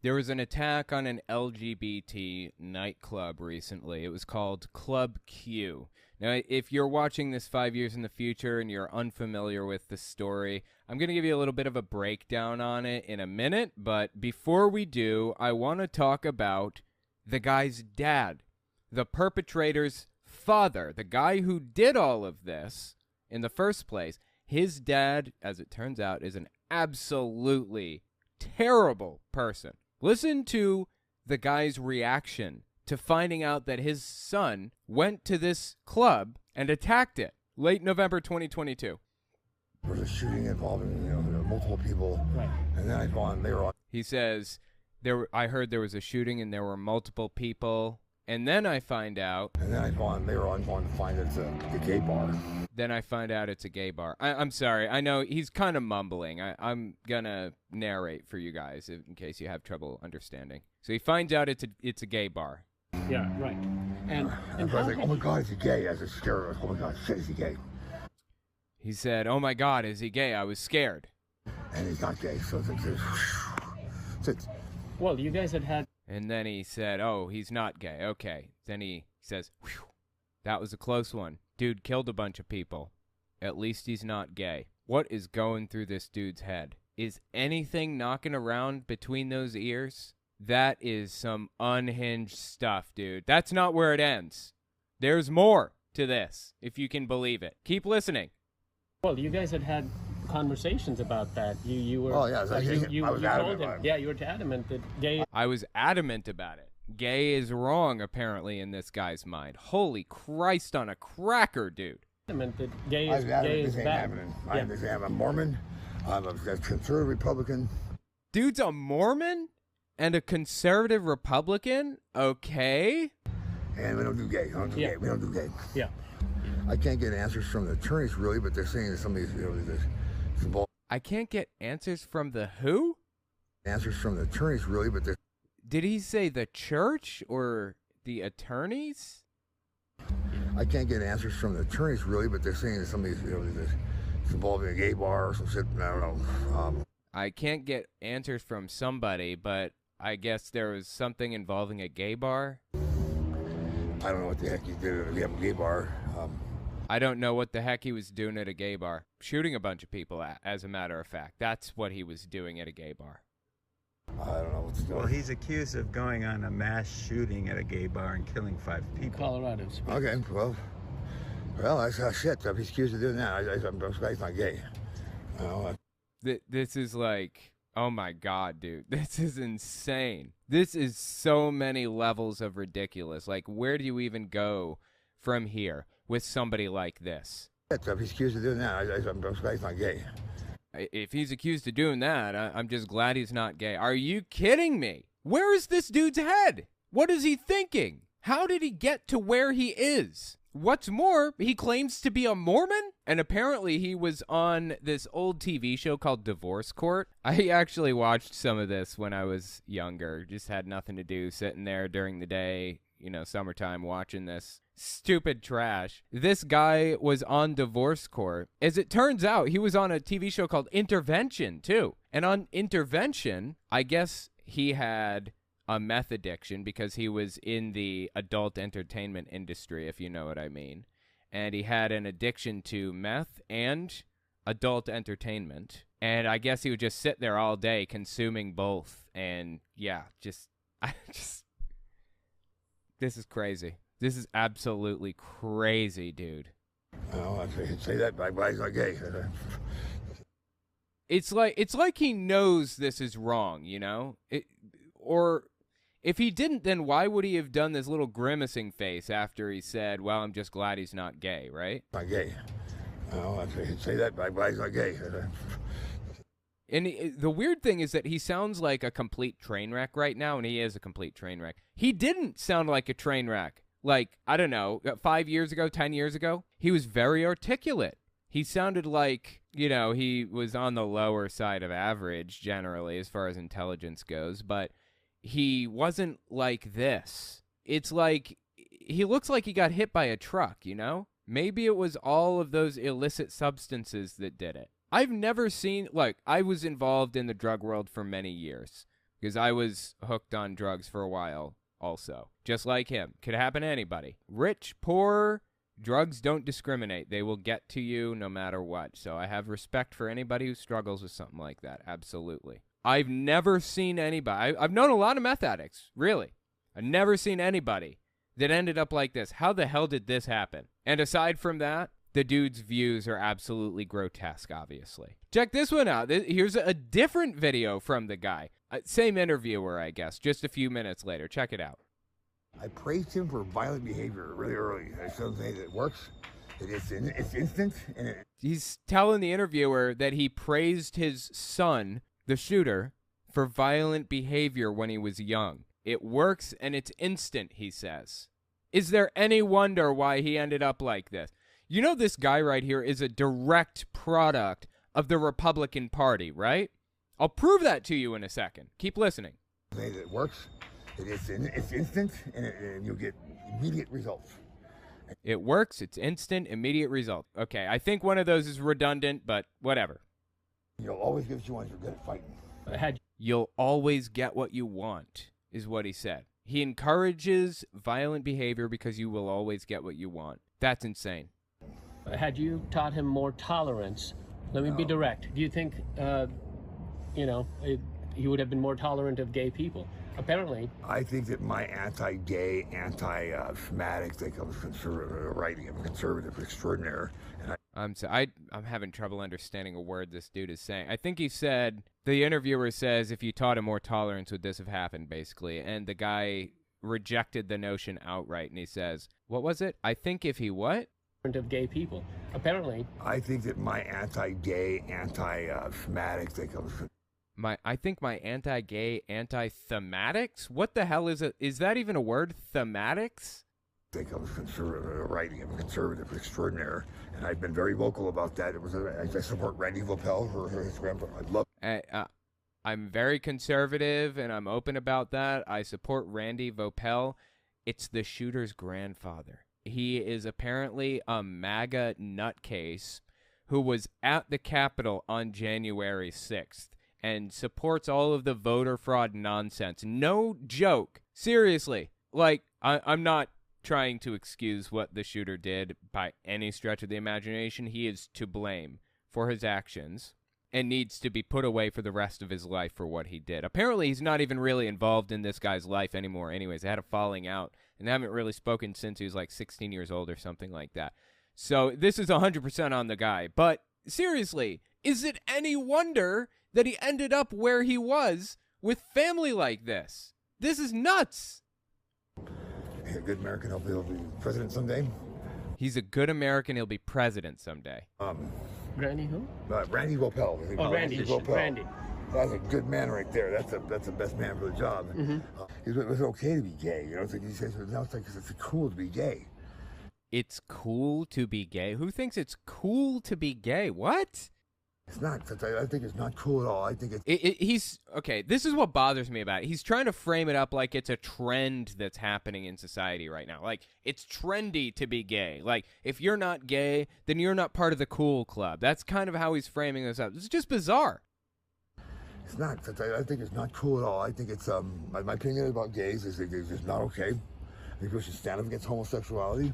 There was an attack on an LGBT nightclub recently. It was called Club Q. Now, if you're watching this 5 years in the future and you're unfamiliar with the story, I'm going to give you a little bit of a breakdown on it in a minute. But before we do, I want to talk about the guy's dad, the perpetrator's father, the guy who did all of this in the first place. His dad, as it turns out, is an absolutely terrible person. Listen to the guy's reaction to finding out that his son went to this club and attacked it. Late November 2022. There was a shooting involving, there were multiple people. Right. And then I found they were on. He says, I heard there was a shooting and there were multiple people. And then I find out. And then I found they were on to find it's a gay bar. Then I find out it's a gay bar. I'm sorry. I know he's kind of mumbling. I'm going to narrate for you guys in case you have trouble understanding. So he finds out it's a gay bar. Yeah, right. And I was like, oh my God, is he gay? I was scared. Oh my God, shit, is he gay? He said, oh my God, is he gay? I was scared. And he's not gay, so it's well, you guys had. And then he said, oh, he's not gay. Okay. Then he says, whew, that was a close one. Dude killed a bunch of people. At least he's not gay. What is going through this dude's head? Is anything knocking around between those ears? That is some unhinged stuff, dude. That's not where it ends. There's more to this, if you can believe it. Keep listening. Well, you guys had conversations about that. You were. Oh yeah, I was adamant about it. Yeah, you were adamant that gay. I was adamant about it. Gay is wrong, apparently, in this guy's mind. Holy Christ on a cracker, dude. Adamant that gay is bad. I'm a Mormon. I'm a conservative Republican. Dude's a Mormon and a conservative Republican? Okay. And we don't do gay. We don't do gay. Yeah. I can't get answers from the attorneys, really, but they're saying that somebody's, I can't get answers from the who? Answers from the attorneys, really, but they're... Did he say the church or the attorneys? I can't get answers from the attorneys, really, but they're saying that somebody's, involved in a gay bar or some shit. I don't know. I can't get answers from somebody, but I guess there was something involving a gay bar. I don't know what the heck he did at a gay bar. I don't know what the heck he was doing at a gay bar. Shooting a bunch of people, as a matter of fact. That's what he was doing at a gay bar. I don't know what's going on. Well, he's accused of going on a mass shooting at a gay bar and killing 5 people. Colorado. Okay, well, that's shit. If he's accused of doing that, I'm glad he's not gay. This is like, oh my God, dude. This is insane. This is so many levels of ridiculous. Like, where do you even go from here with somebody like this? If he's accused of doing that, I'm glad he's not gay. If he's accused of doing that, I'm just glad he's not gay. Are you kidding me? Where is this dude's head? What is he thinking? How did he get to where he is? What's more, he claims to be a Mormon, and apparently he was on this old TV show called Divorce Court. I actually watched some of this when I was younger, just had nothing to do, sitting there during the day, summertime, watching this stupid trash. This guy was on Divorce Court. As it turns out, he was on a TV show called Intervention, too. And on Intervention, I guess he had a meth addiction because he was in the adult entertainment industry, if you know what I mean. And he had an addiction to meth and adult entertainment. And I guess he would just sit there all day consuming both. And yeah, this is crazy. This is absolutely crazy, dude. Oh, I say that, but he's not gay. It's like he knows this is wrong, or if he didn't, then why would he have done this little grimacing face after he said, well, I'm just glad he's not gay, right? Not gay. Oh, I say that, but he's not gay. And the weird thing is that he sounds like a complete train wreck right now, and he is a complete train wreck. He didn't sound like a train wreck. Like, I don't know, 5 years ago, 10 years ago, he was very articulate. He sounded like, he was on the lower side of average generally as far as intelligence goes, but he wasn't like this. It's like, he looks like he got hit by a truck, Maybe it was all of those illicit substances that did it. I've never seen, I was involved in the drug world for many years, because I was hooked on drugs for a while also. Just like him. Could happen to anybody. Rich, poor, drugs don't discriminate. They will get to you no matter what. So I have respect for anybody who struggles with something like that. Absolutely. I've never seen anybody. I've known a lot of meth addicts, really. I've never seen anybody that ended up like this. How the hell did this happen? And aside from that, the dude's views are absolutely grotesque, obviously. Check this one out. Here's a different video from the guy. Same interviewer, I guess, just a few minutes later. Check it out. I praised him for violent behavior really early. I showed him that it works. It's instant. And He's telling the interviewer that he praised his son, the shooter, for violent behavior when he was young. It works and it's instant, he says. Is there any wonder why he ended up like this? You know, this guy right here is a direct product of the Republican Party, right? I'll prove that to you in a second. Keep listening. it works. It's instant, and you'll get immediate results. It works. It's instant, immediate result. Okay, I think one of those is redundant, but whatever. You'll always get what you want. You're good at fighting. You'll always get what you want, is what he said. He encourages violent behavior because you will always get what you want. That's insane. Had you taught him more tolerance, let me be direct. Do you think, he would have been more tolerant of gay people? Apparently. I think that my anti-gay, anti-Semitic, they come from conservative writing. I'm a conservative extraordinaire. And I'm having trouble understanding a word this dude is saying. I think he said, the interviewer says, if you taught him more tolerance, would this have happened, basically? And the guy rejected the notion outright, and he says, what was it? I think if he what? Of gay people. Apparently. I think that my anti-gay, anti-Semitic, they come from I think my anti-gay, anti-thematics? What the hell is it? Is that even a word? Thematics? They come from conservative writing. I'm a conservative extraordinaire, and I've been very vocal about that. I support Randy Vopel, his grandpa. I love. I'm very conservative, and I'm open about that. I support Randy Vopel. It's the shooter's grandfather. He is apparently a MAGA nutcase who was at the Capitol on January 6th and supports all of the voter fraud nonsense. No joke. Seriously. Like, I'm not trying to excuse what the shooter did by any stretch of the imagination. He is to blame for his actions and needs to be put away for the rest of his life for what he did. Apparently, he's not even really involved in this guy's life anymore anyways. They had a falling out and haven't really spoken since he was like 16 years old or something like that. So this is 100% on the guy. But seriously, is it any wonder that he ended up where he was with family like this? This is nuts. A good American, hopefully he'll be president someday. He's a good American. He'll be president someday. Randy who? Randy Vopel. Oh, Randy. Randy. That's a good man right there. That's the best man for the job. Mm-hmm. It was okay to be gay. You know, it's like he says now it's cool to be gay. It's cool to be gay? Who thinks it's cool to be gay? What? It's not. I think it's not cool at all. I think he's okay. This is what bothers me about it. He's trying to frame it up like it's a trend that's happening in society right now. Like it's trendy to be gay. Like if you're not gay, then you're not part of the cool club. That's kind of how he's framing this up. It's just bizarre. It's not. I think it's not cool at all. I think it's my opinion about gays is that it's just not okay. I think we should stand up against homosexuality.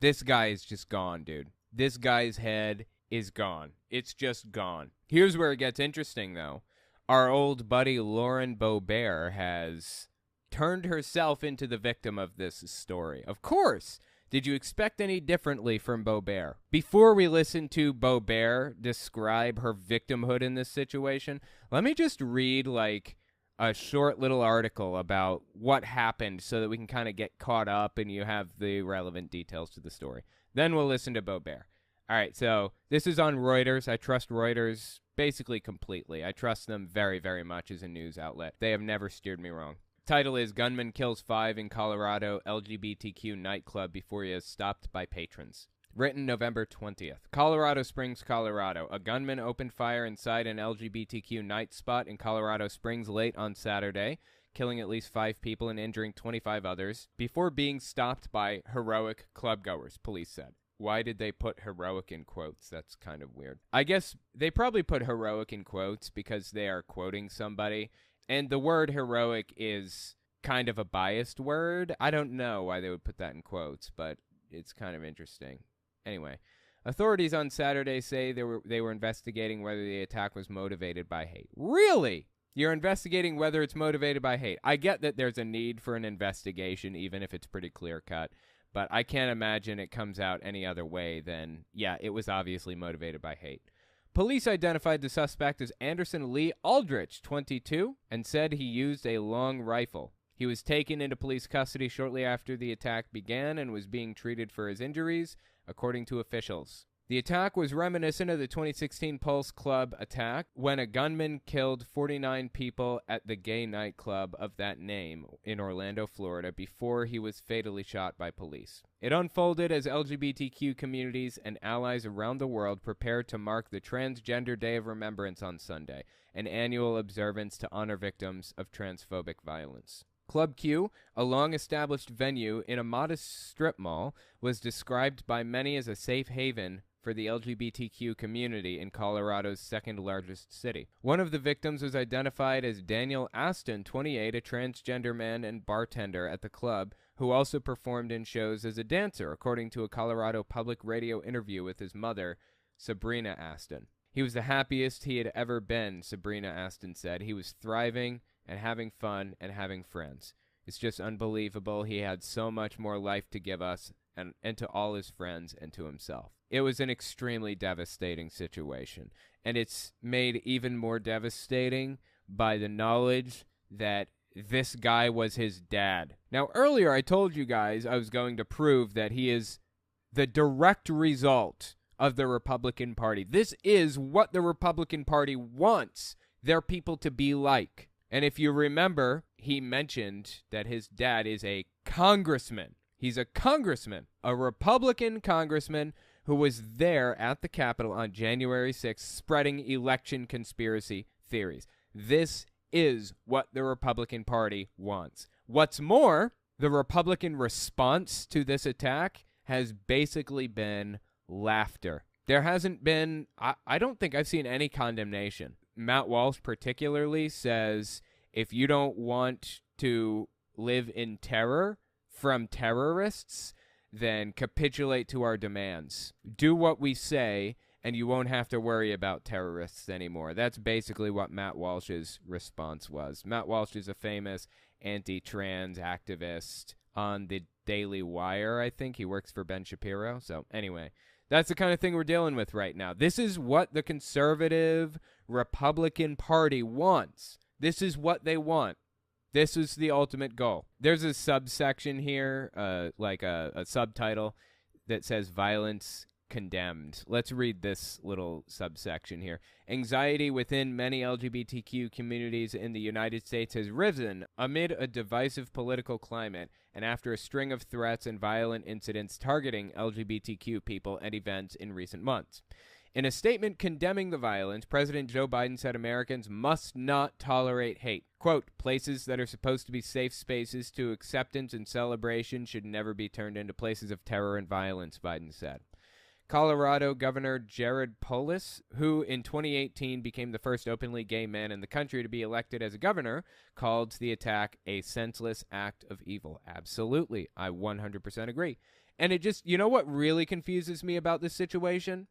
This guy is just gone, dude. This guy's head is gone. It's just gone. Here's where it gets interesting, though. Our old buddy Lauren Boebert has turned herself into the victim of this story. Of course. Did you expect any differently from Boebert? Before we listen to Boebert describe her victimhood in this situation, let me just read like a short little article about what happened so that we can kind of get caught up and you have the relevant details to the story. Then we'll listen to Boebert. All right, so this is on Reuters. I trust Reuters basically completely. I trust them very, very much as a news outlet. They have never steered me wrong. Title is Gunman Kills 5 in Colorado LGBTQ Nightclub Before He is Stopped by Patrons. Written November 20th. Colorado Springs, Colorado. A gunman opened fire inside an LGBTQ night spot in Colorado Springs late on Saturday, killing at least 5 people and injuring 25 others, before being stopped by heroic clubgoers, police said. Why did they put heroic in quotes? That's kind of weird. I guess they probably put heroic in quotes because they are quoting somebody, And the word heroic is kind of a biased word. I don't know why they would put that in quotes, but it's kind of interesting. Anyway, authorities on Saturday say they were investigating whether the attack was motivated by hate. Really? You're investigating whether it's motivated by hate. I get that there's a need for an investigation, even if it's pretty clear-cut, but I can't imagine it comes out any other way than, yeah, it was obviously motivated by hate. Police identified the suspect as Anderson Lee Aldrich, 22, and said he used a long rifle. He was taken into police custody shortly after the attack began and was being treated for his injuries, according to officials. The attack was reminiscent of the 2016 Pulse Club attack, when a gunman killed 49 people at the gay nightclub of that name in Orlando, Florida, before he was fatally shot by police. It unfolded as LGBTQ communities and allies around the world prepared to mark the Transgender Day of Remembrance on Sunday, an annual observance to honor victims of transphobic violence. Club Q, a long-established venue in a modest strip mall, was described by many as a safe haven for the LGBTQ community in Colorado's second-largest city. One of the victims was identified as Daniel Aston, 28, a transgender man and bartender at the club, who also performed in shows as a dancer, according to a Colorado Public Radio interview with his mother, Sabrina Aston. He was the happiest he had ever been, Sabrina Aston said. He was thriving and having fun and having friends. It's just unbelievable. He had so much more life to give us and to all his friends and to himself. It was an extremely devastating situation, and it's made even more devastating by the knowledge that this guy was his dad. Now, earlier I told you guys I was going to prove that he is the direct result of the Republican Party. This is what the Republican Party wants their people to be like. And if you remember, he mentioned that his dad is a congressman. He's a congressman, a Republican congressman who was there at the Capitol on January 6th spreading election conspiracy theories. This is what the Republican Party wants. What's more, the Republican response to this attack has basically been laughter. There hasn't been, I don't think I've seen any condemnation. Matt Walsh particularly says, if you don't want to live in terror from terrorists, then capitulate to our demands. Do what we say, and you won't have to worry about terrorists anymore. That's basically what Matt Walsh's response was. Matt Walsh is a famous anti-trans activist on the Daily Wire, I think. He works for Ben Shapiro. So anyway, that's the kind of thing we're dealing with right now. This is what the conservative Republican Party wants. This is what they want. This is the ultimate goal. There's a subsection here, like a subtitle that says violence condemned. Let's read this little subsection here. Anxiety within many LGBTQ communities in the United States has risen amid a divisive political climate and after a string of threats and violent incidents targeting LGBTQ people and events in recent months. In a statement condemning the violence, President Joe Biden said Americans must not tolerate hate. Quote, places that are supposed to be safe spaces to acceptance and celebration should never be turned into places of terror and violence, Biden said. Colorado Governor Jared Polis, who in 2018 became the first openly gay man in the country to be elected as a governor, called the attack a senseless act of evil. Absolutely. I 100% agree. And it just, you know what really confuses me about this situation?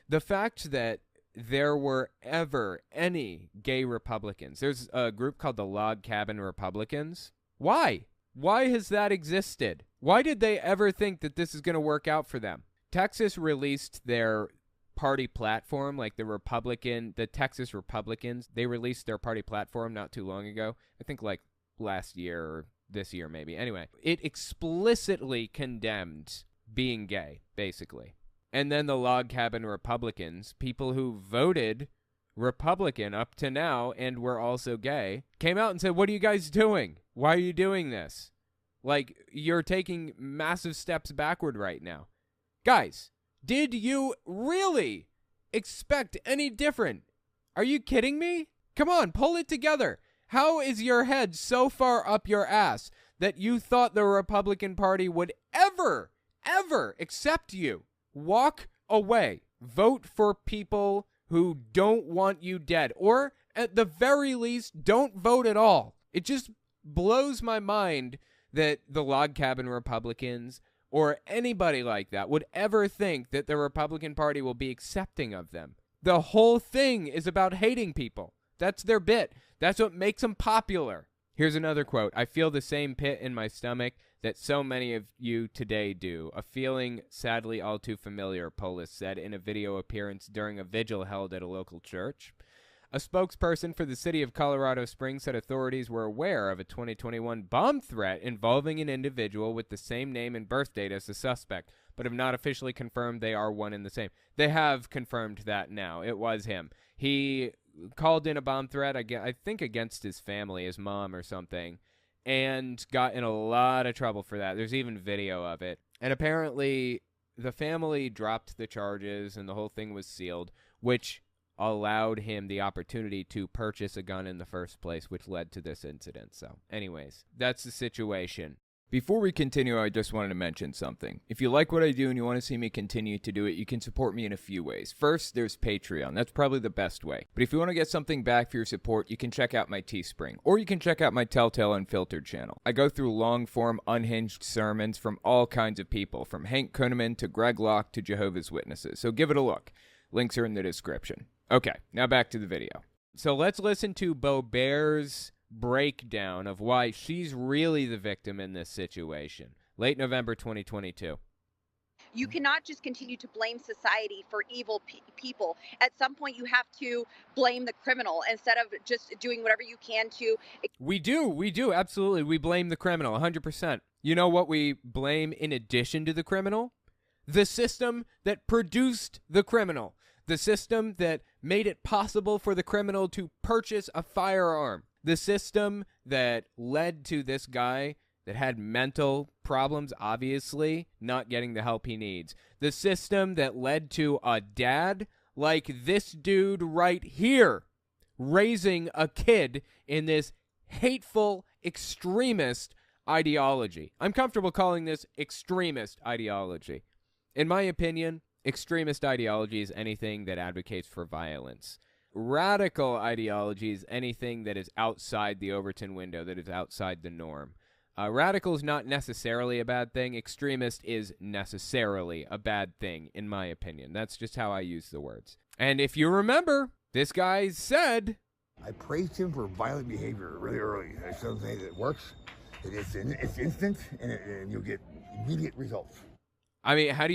The fact that there were ever any gay Republicans. There's a group called the Log Cabin Republicans. Why? Why has that existed? Why did they ever think that this is going to work out for them? Texas released their party platform, like the Texas Republicans. They released their party platform not too long ago. I think like last year or this year maybe. Anyway, it explicitly condemned being gay, basically. And then the Log Cabin Republicans, people who voted Republican up to now and were also gay, came out and said, what are you guys doing? Why are you doing this? Like, you're taking massive steps backward right now. Guys, did you really expect any different? Are you kidding me? Come on, pull it together. How is your head so far up your ass that you thought the Republican Party would ever accept you? Walk away. Vote for people who don't want you dead. Or, At the very least, don't vote at all. It just blows my mind that the log cabin Republicans or anybody like that would ever think that the Republican Party will be accepting of them. The whole thing is about hating people. That's their bit. That's what makes them popular. Here's another quote. I feel the same pit in my stomach that so many of you today do. A feeling sadly all too familiar, Polis said in a video appearance during a vigil held at a local church. A spokesperson for the city of Colorado Springs said authorities were aware of a 2021 bomb threat involving an individual with the same name and birth date as the suspect, but have not officially confirmed they are one and the same. They have confirmed that now. It was him. He called in a bomb threat, I think against his family, his mom or something, and got in a lot of trouble for that. There's even video of it. And apparently the family dropped the charges and the whole thing was sealed, which allowed him the opportunity to purchase a gun in the first place, which led to this incident. So anyways, that's the situation. Before we continue, I just wanted to mention something. If you like what I do and you want to see me continue to do it, you can support me in a few ways. First, there's Patreon. That's probably the best way. But if you want to get something back for your support, you can check out my Teespring, or you can check out my Telltale Unfiltered channel. I go through long-form, unhinged sermons from all kinds of people, from Hank Kunneman to Greg Locke to Jehovah's Witnesses. So give it a look. Links are in the description. Okay, now back to the video. So let's listen to Beaubert's breakdown of why she's really the victim in this situation. Late November 2022. You cannot just continue to blame society for evil people. At some point, you have to blame the criminal instead of just doing whatever you can to. We do, absolutely. We blame the criminal, 100%. You know what we blame in addition to the criminal? The system that produced the criminal. The system that made it possible for the criminal to purchase a firearm. The system that led to this guy that had mental problems, obviously, not getting the help he needs. The system that led to a dad like this dude right here raising a kid in this hateful extremist ideology. I'm comfortable calling this extremist ideology. In my opinion, extremist ideology is anything that advocates for violence. Radical ideology is anything that is outside the Overton window, that is outside the norm. Radical is not necessarily a bad thing. Extremist is necessarily a bad thing, in my opinion. That's just how I use the words. And if you remember, this guy said... I praised him for violent behavior really early. I showed him that it works. It's instant, and you'll get immediate results. I mean, how do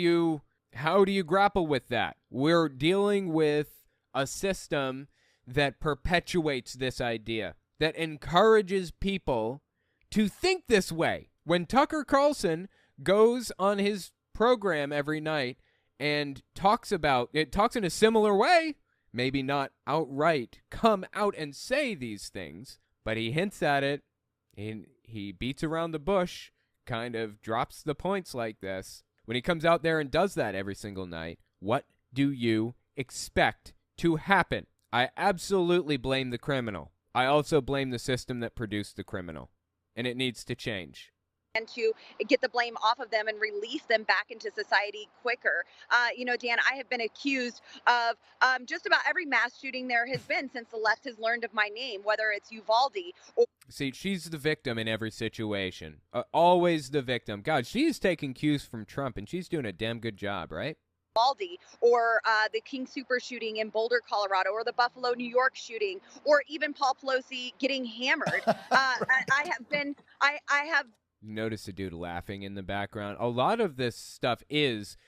you grapple with that? We're dealing with a system that perpetuates this idea, that encourages people to think this way. When Tucker Carlson goes on his program every night and talks in a similar way, maybe not outright come out and say these things, but he hints at it, and he beats around the bush, kind of drops the points like this. When he comes out there and does that every single night, what do you expect to happen? I absolutely blame the criminal. I also blame the system that produced the criminal, and it needs to change. And to get the blame off of them and release them back into society quicker. Dan, I have been accused of just about every mass shooting there has been since the left has learned of my name, whether it's Uvalde or... See, she's the victim in every situation. Always the victim. God, she's taking cues from Trump, and she's doing a damn good job, right? Or the King Super shooting in Boulder, Colorado, or the Buffalo, New York shooting, or even Paul Pelosi getting hammered. I have... Notice the dude laughing in the background. A lot of this stuff is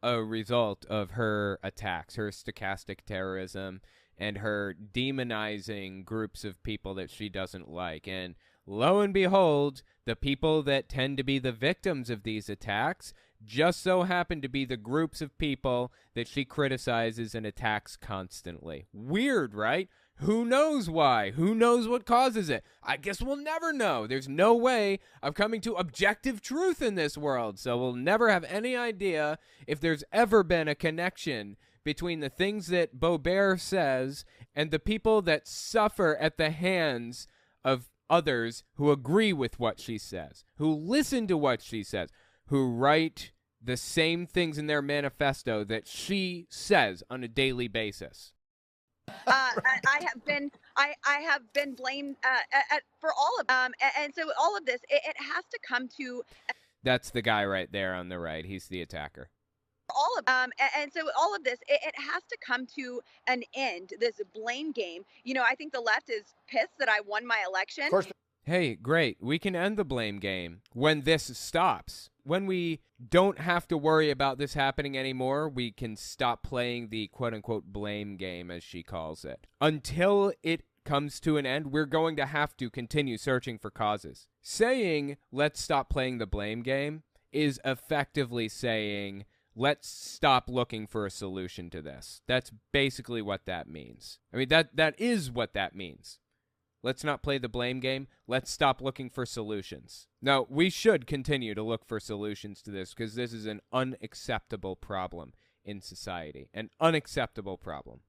a result of her attacks, her stochastic terrorism, and her demonizing groups of people that she doesn't like. And lo and behold, the people that tend to be the victims of these attacks just so happen to be the groups of people that she criticizes and attacks constantly. Weird, right? Who knows why? Who knows what causes it? I guess we'll never know. There's no way of coming to objective truth in this world, so we'll never have any idea if there's ever been a connection between the things that Beaubert says and the people that suffer at the hands of others who agree with what she says, who listen to what she says, who write the same things in their manifesto that she says on a daily basis. I have been blamed for all of and so all of this it has to come to That's the guy right there on the right. He's the attacker. all of and so all of this it has to come to an end. This blame game. I think the left is pissed that I won my election. Of course. Hey, great. We can end the blame game when this stops. When we don't have to worry about this happening anymore, we can stop playing the quote-unquote blame game, as she calls it. Until it comes to an end, we're going to have to continue searching for causes. Saying, let's stop playing the blame game, is effectively saying, let's stop looking for a solution to this. That's basically what that means. I mean, that is what that means. Let's not play the blame game. Let's stop looking for solutions. No, we should continue to look for solutions to this because this is an unacceptable problem in society. An unacceptable problem.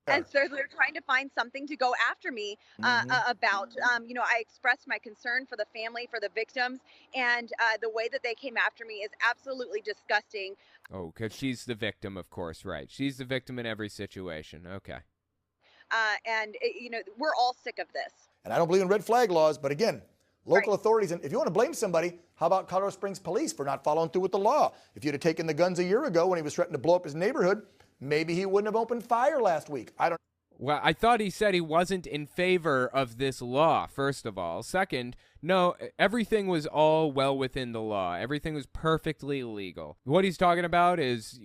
And so they're trying to find something to go after me about. I expressed my concern for the family, for the victims, and the way that they came after me is absolutely disgusting. Oh, because she's the victim, of course, right? She's the victim in every situation. Okay. We're all sick of this. And I don't believe in red flag laws, but again, local authorities, and if you want to blame somebody, how about Colorado Springs police for not following through with the law? If you'd have taken the guns a year ago when he was threatening to blow up his neighborhood, maybe he wouldn't have opened fire last week. Well, I thought he said he wasn't in favor of this law, first of all. Second, no, everything was all well within the law. Everything was perfectly legal. What he's talking about is,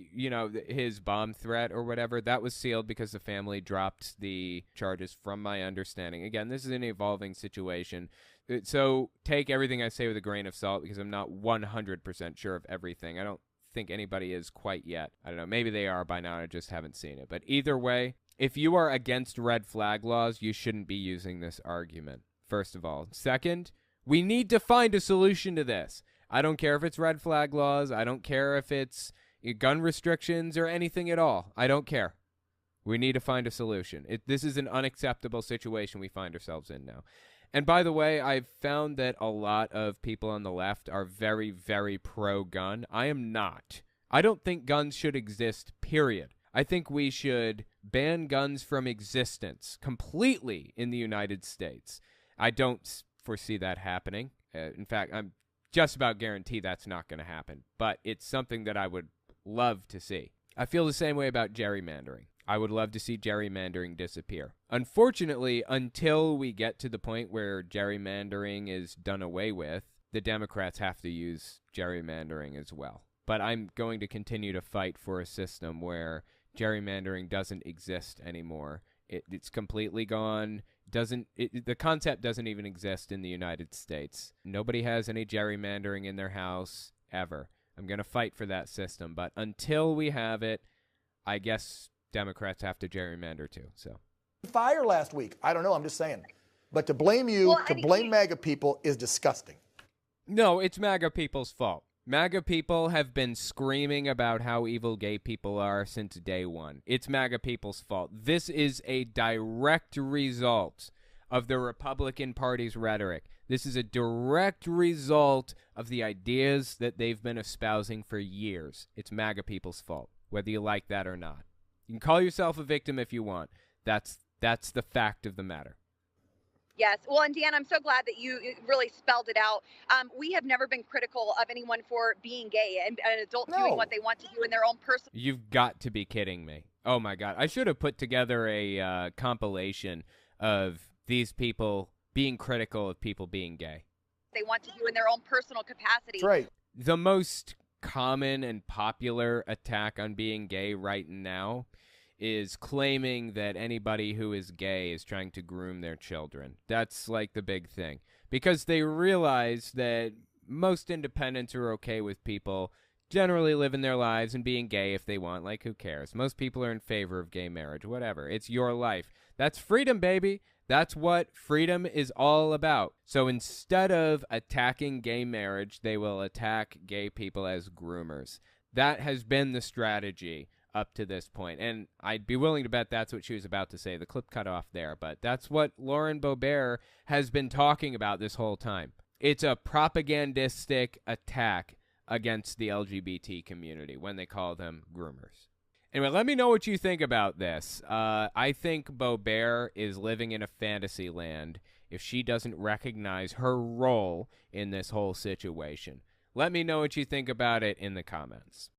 his bomb threat or whatever. That was sealed because the family dropped the charges from my understanding. Again, this is an evolving situation. So take everything I say with a grain of salt because I'm not 100% sure of everything. I don't think anybody is quite yet. I don't know. Maybe they are by now. I just haven't seen it. But either way, if you are against red flag laws, you shouldn't be using this argument, first of all. Second, we need to find a solution to this. I don't care if it's red flag laws. I don't care if it's gun restrictions or anything at all. I don't care. We need to find a solution. This is an unacceptable situation we find ourselves in now. And by the way, I've found that a lot of people on the left are very, very pro-gun. I am not. I don't think guns should exist, period. I think we should ban guns from existence completely in the United States. I don't foresee that happening. In fact, I'm just about guaranteed that's not going to happen. But it's something that I would love to see. I feel the same way about gerrymandering. I would love to see gerrymandering disappear. Unfortunately, until we get to the point where gerrymandering is done away with, the Democrats have to use gerrymandering as well. But I'm going to continue to fight for a system where gerrymandering doesn't exist anymore. It's completely gone. The concept doesn't even exist in the United States. Nobody has any gerrymandering in their house ever. I'm going to fight for that system. But until we have it, I guess Democrats have to gerrymander too. So fire last week. I don't know. I'm just saying. But to blame blame MAGA people is disgusting. No, it's MAGA people's fault. MAGA people have been screaming about how evil gay people are since day one. It's MAGA people's fault. This is a direct result of the Republican Party's rhetoric. This is a direct result of the ideas that they've been espousing for years. It's MAGA people's fault, whether you like that or not. You can call yourself a victim if you want. That's the fact of the matter. Yes. Well, and Dan, I'm so glad that you really spelled it out. We have never been critical of anyone for being gay and an adult doing what they want to do in their own personal. You've got to be kidding me. Oh, my God. I should have put together a compilation of these people being critical of people being gay. They want to do in their own personal capacity. That's right. The most common and popular attack on being gay right now is claiming that anybody who is gay is trying to groom their children. That's like the big thing. Because they realize that most independents are okay with people generally living their lives and being gay if they want. Like, who cares? Most people are in favor of gay marriage. Whatever. It's your life. That's freedom, baby. That's what freedom is all about. So instead of attacking gay marriage, they will attack gay people as groomers. That has been the strategy up to this point. And I'd be willing to bet that's what she was about to say. The clip cut off there, but that's what Lauren Boebert has been talking about this whole time. It's a propagandistic attack against the LGBT community when they call them groomers. Anyway, let me know what you think about this. I think Beaubert is living in a fantasy land if she doesn't recognize her role in this whole situation. Let me know what you think about it in the comments.